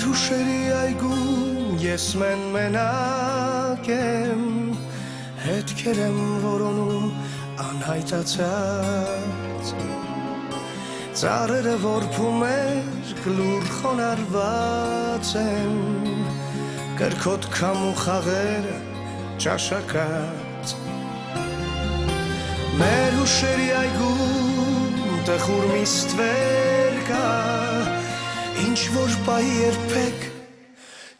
Հուշերի այգում ես մենակ եմ, հետքեր եմ որոնում անհայտացած, ծառերը որփում էր գլուր խոնարհված են, կրքոտ քամ ու խաղերը ճաշակած, մեր հուշերի այգում տխուր մի ստվեր կա, ինչ որ պահի երբեք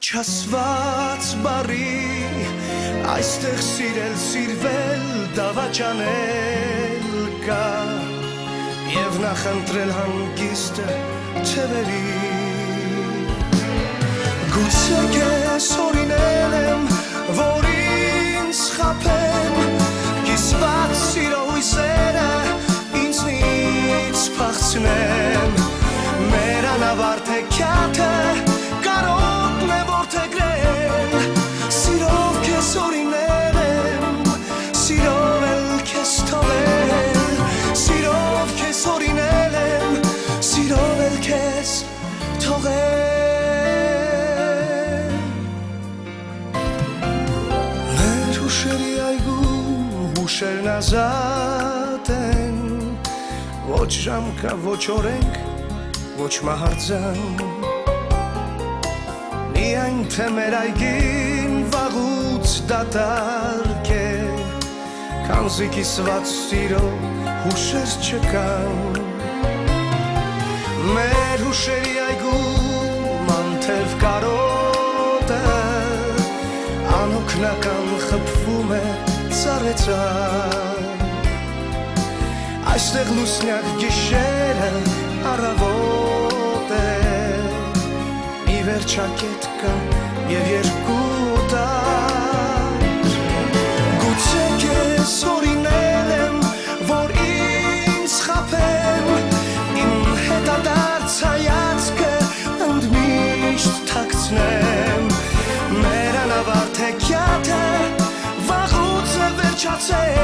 չասված բառի, այստեղ սիրել, սիրվել, դավաճանել կա, և նախընտրել հանգիստը չվերի, գուցե քեզ օրինել եմ, որ ինձ խաբեմ, կիսված սիրո հույսերը ինձնից փախցնեմ, մեր անավարտ հեքիաթը կարոտն է որդեգրել, սիրով քեզ օրինել եմ, սիրով էլ քեզ թողել, սիրով քեզ օրինել եմ, սիրով էլ քեզ թողել, մեր հուշերի այգում հուշերն ազատ են, ոչ ժամկա, ոչ օրենք, ոչ մահարձան, միայն թե մեր այգին վաղուց դատարկ է, քանզի կիսված սիրո հուշեր չկան, մեր հուշերի այգում անթև կարոտը անօգնական խփվում է ծառեցան, այստեղ լուսնյակ գիշերը առավոտ է, մի վերջակետ կա և երկու տար, գուցե քեզ օրինել եմ, որ ինձ խաբեմ, իմ հետադարձ հայացքը ընդմիշտ թաքցնեմ, մեր անավարտ հեքիաթը վաղուց է վերջացել,